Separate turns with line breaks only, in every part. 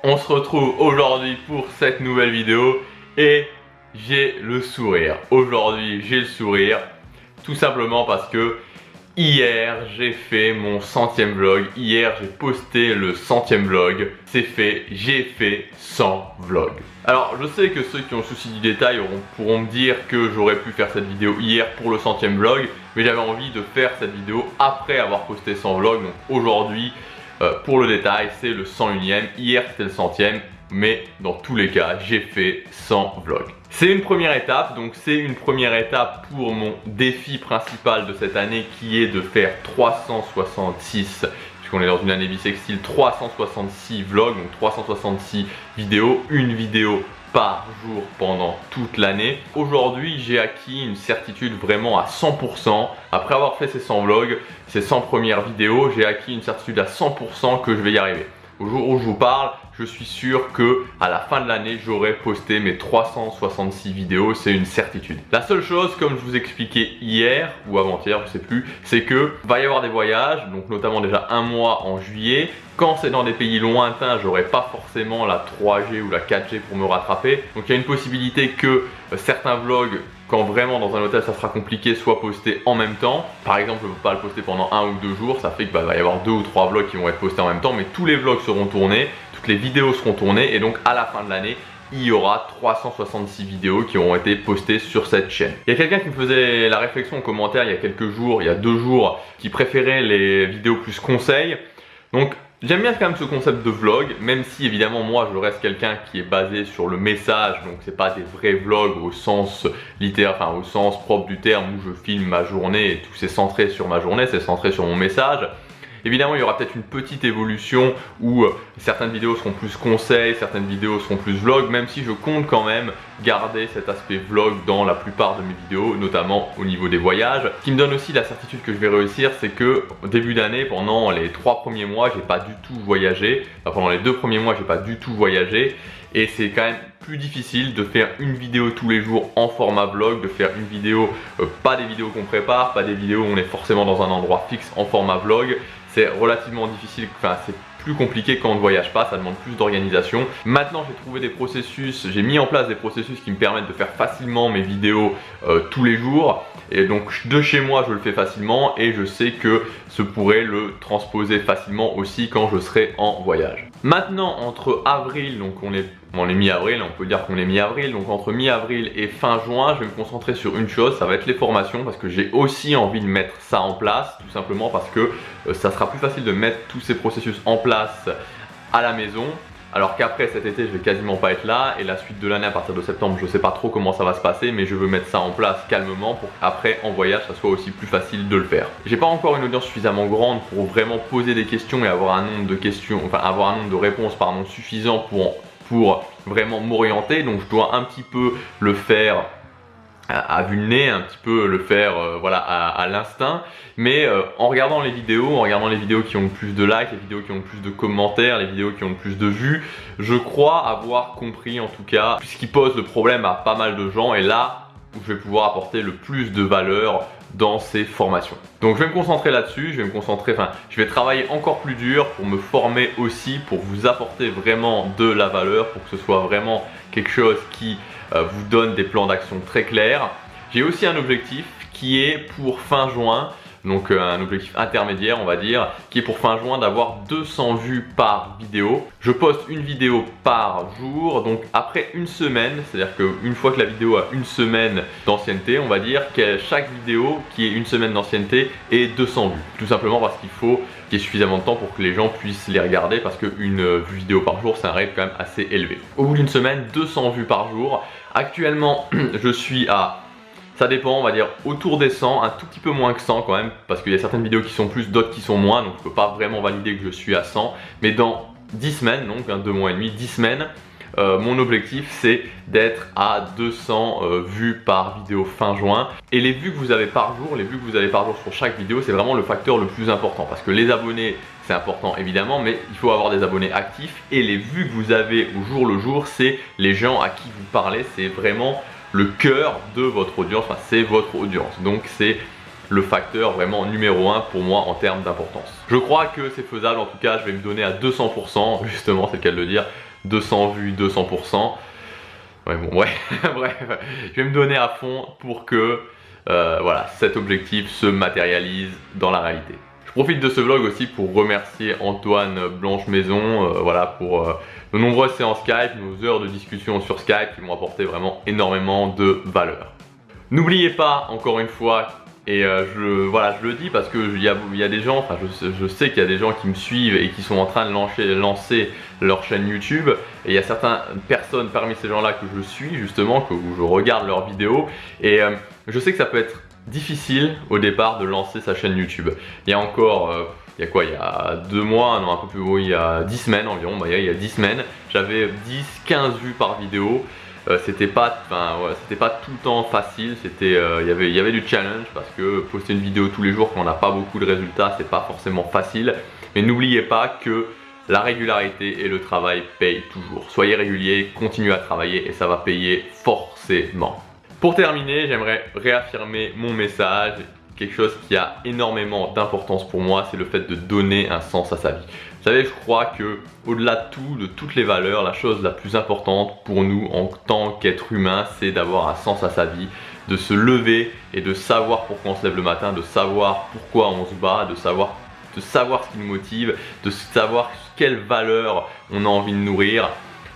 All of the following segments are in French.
On se retrouve aujourd'hui pour cette nouvelle vidéo et j'ai le sourire. Aujourd'hui j'ai le sourire tout simplement parce que hier j'ai fait mon 100e vlog. Hier j'ai posté le 100e vlog. C'est fait, j'ai fait 100 vlogs. Alors je sais que ceux qui ont le souci du détail pourront me dire que j'aurais pu faire cette vidéo hier pour le 100e vlog, mais j'avais envie de faire cette vidéo après avoir posté 100 vlogs. Donc aujourd'hui, pour le détail, c'est le 101e. Hier c'était le 100e, mais dans tous les cas j'ai fait 100 vlogs. C'est une première étape, donc c'est une première étape pour mon défi principal de cette année qui est de faire 366, puisqu'on est dans une année bissextile, 366 vlogs, donc 366 vidéos, une vidéo par jour pendant toute l'année. Aujourd'hui j'ai acquis une certitude vraiment à 100%, après avoir fait ces 100 vlogs, ces 100 premières vidéos, j'ai acquis une certitude à 100% que je vais y arriver. Au jour où je vous parle, je suis sûr que à la fin de l'année, j'aurai posté mes 366 vidéos, c'est une certitude. La seule chose, comme je vous expliquais hier ou avant-hier, je sais plus, c'est que va y avoir des voyages, donc notamment déjà un mois en juillet. Quand c'est dans des pays lointains, j'aurai pas forcément la 3G ou la 4G pour me rattraper. Donc il y a une possibilité que certains vlogs, quand vraiment dans un hôtel ça sera compliqué, soit postés en même temps. Par exemple, je ne peux pas le poster pendant 1 ou 2 jours, ça fait qu'il va y avoir 2 ou 3 vlogs qui vont être postés en même temps, mais tous les vlogs seront tournés, toutes les vidéos seront tournées, et donc à la fin de l'année, il y aura 366 vidéos qui auront été postées sur cette chaîne. Il y a quelqu'un qui me faisait la réflexion en commentaire il y a quelques jours, il y a 2 jours, qui préférait les vidéos plus conseils. Donc j'aime bien quand même ce concept de vlog, même si évidemment moi je reste quelqu'un qui est basé sur le message, donc c'est pas des vrais vlogs au sens littéraire, enfin au sens propre du terme où je filme ma journée et tout c'est centré sur ma journée, c'est centré sur mon message. Évidemment il y aura peut-être une petite évolution où certaines vidéos seront plus conseils, certaines vidéos seront plus vlog, même si je compte quand même garder cet aspect vlog dans la plupart de mes vidéos, notamment au niveau des voyages. Ce qui me donne aussi la certitude que je vais réussir, c'est que au début d'année, pendant les 3 premiers mois, j'ai pas du tout voyagé. Enfin, pendant les 2 premiers mois, j'ai pas du tout voyagé. Et c'est quand même plus difficile de faire une vidéo tous les jours en format vlog, de faire une vidéo, pas des vidéos qu'on prépare, pas des vidéos où on est forcément dans un endroit fixe en format vlog. C'est relativement difficile, enfin c'est plus compliqué quand on ne voyage pas, ça demande plus d'organisation. Maintenant j'ai trouvé des processus, j'ai mis en place des processus qui me permettent de faire facilement mes vidéos tous les jours. Et donc de chez moi je le fais facilement et je sais que je pourrais le transposer facilement aussi quand je serai en voyage. Maintenant entre avril, donc on est mi-avril, on peut dire qu'on est mi-avril, donc entre mi-avril et fin juin, je vais me concentrer sur une chose, ça va être les formations parce que j'ai aussi envie de mettre ça en place, tout simplement parce que ça sera plus facile de mettre tous ces processus en place à la maison. Alors qu'après cet été je vais quasiment pas être là et la suite de l'année à partir de septembre je sais pas trop comment ça va se passer, mais je veux mettre ça en place calmement pour qu'après en voyage ça soit aussi plus facile de le faire. J'ai pas encore une audience suffisamment grande pour vraiment poser des questions et avoir un nombre de questions, enfin avoir un nombre de réponses pardon suffisant pour vraiment m'orienter, donc je dois un petit peu le faire à vue de nez, un petit peu le faire voilà, à l'instinct, mais en regardant les vidéos qui ont le plus de likes, les vidéos qui ont le plus de commentaires, les vidéos qui ont le plus de vues, je crois avoir compris en tout cas ce qui pose le problème à pas mal de gens, et là où je vais pouvoir apporter le plus de valeur dans ces formations. Donc je vais me concentrer là-dessus, je vais travailler encore plus dur pour me former aussi, pour vous apporter vraiment de la valeur, pour que ce soit vraiment quelque chose qui vous donne des plans d'action très clairs. J'ai aussi un objectif qui est pour fin juin, donc un objectif intermédiaire on va dire, qui est pour fin juin d'avoir 200 vues par vidéo. Je poste une vidéo par jour, donc après une semaine, c'est-à-dire qu'une fois que la vidéo a une semaine d'ancienneté, on va dire que chaque vidéo qui ait une semaine d'ancienneté ait 200 vues. Tout simplement parce qu'il faut qu'il y ait suffisamment de temps pour que les gens puissent les regarder, parce qu'une vidéo par jour c'est un rythme quand même assez élevé. Au bout d'une semaine, 200 vues par jour. Actuellement je suis à... Ça dépend, on va dire autour des 100, un tout petit peu moins que 100 quand même, parce qu'il y a certaines vidéos qui sont plus, d'autres qui sont moins, donc je peux pas vraiment valider que je suis à 100. Mais dans 10 semaines, donc 2 mois et demi, 10 semaines, mon objectif c'est d'être à 200 vues par vidéo fin juin. Et les vues que vous avez par jour, sur chaque vidéo, c'est vraiment le facteur le plus important, parce que les abonnés c'est important évidemment, mais il faut avoir des abonnés actifs, et les vues que vous avez au jour le jour, c'est les gens à qui vous parlez, c'est vraiment le cœur de votre audience, enfin, c'est votre audience, donc c'est le facteur vraiment numéro 1 pour moi en termes d'importance. Je crois que c'est faisable, en tout cas je vais me donner à 200%, justement c'est le cas de le dire, 200 vues, 200%. Ouais, bon, bref, bref, je vais me donner à fond pour que voilà, cet objectif se matérialise dans la réalité. Je profite de ce vlog aussi pour remercier Antoine Blanche-Maison voilà, pour nos nombreuses séances Skype, nos heures de discussion sur Skype qui m'ont apporté vraiment énormément de valeur. N'oubliez pas, encore une fois, et je le dis parce qu'il y a des gens, enfin je sais qu'il y a des gens qui me suivent et qui sont en train de lancer leur chaîne YouTube. Et il y a certaines personnes parmi ces gens-là que je suis justement, où je regarde leurs vidéos. Et je sais que ça peut être difficile au départ de lancer sa chaîne YouTube. Il y a encore, il y a quoi, il y a 2 mois, non un peu plus, oui, il y a 10 semaines environ, il y a 10 semaines, j'avais 10-15 vues par vidéo. C'était pas tout le temps facile, il y avait du challenge parce que poster une vidéo tous les jours quand on n'a pas beaucoup de résultats, c'est pas forcément facile. Mais n'oubliez pas que la régularité et le travail payent toujours. Soyez réguliers, continuez à travailler et ça va payer forcément. Pour terminer, j'aimerais réaffirmer mon message. Quelque chose qui a énormément d'importance pour moi, c'est le fait de donner un sens à sa vie. Vous savez, je crois que au-delà de toutes les valeurs, la chose la plus importante pour nous en tant qu'être humain, c'est d'avoir un sens à sa vie, de se lever et de savoir pourquoi on se lève le matin, de savoir pourquoi on se bat, de savoir ce qui nous motive, de savoir quelles valeurs on a envie de nourrir.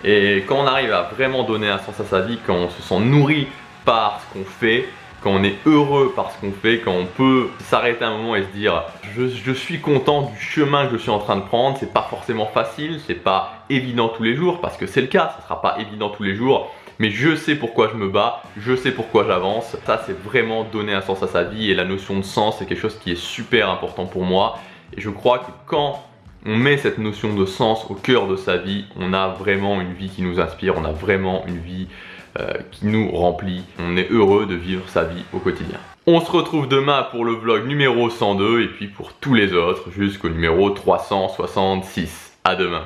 Et quand on arrive à vraiment donner un sens à sa vie, quand on se sent nourri par ce qu'on fait, quand on est heureux par ce qu'on fait, quand on peut s'arrêter un moment et se dire je suis content du chemin que je suis en train de prendre. C'est pas forcément facile, c'est pas évident tous les jours parce que c'est le cas, ça sera pas évident tous les jours, mais je sais pourquoi je me bats, je sais pourquoi j'avance. Ça, c'est vraiment donner un sens à sa vie et la notion de sens, c'est quelque chose qui est super important pour moi. Et je crois que quand on met cette notion de sens au cœur de sa vie, on a vraiment une vie qui nous inspire, on a vraiment une vie qui nous remplit. On est heureux de vivre sa vie au quotidien. On se retrouve demain pour le vlog numéro 102 et puis pour tous les autres jusqu'au numéro 366. À demain.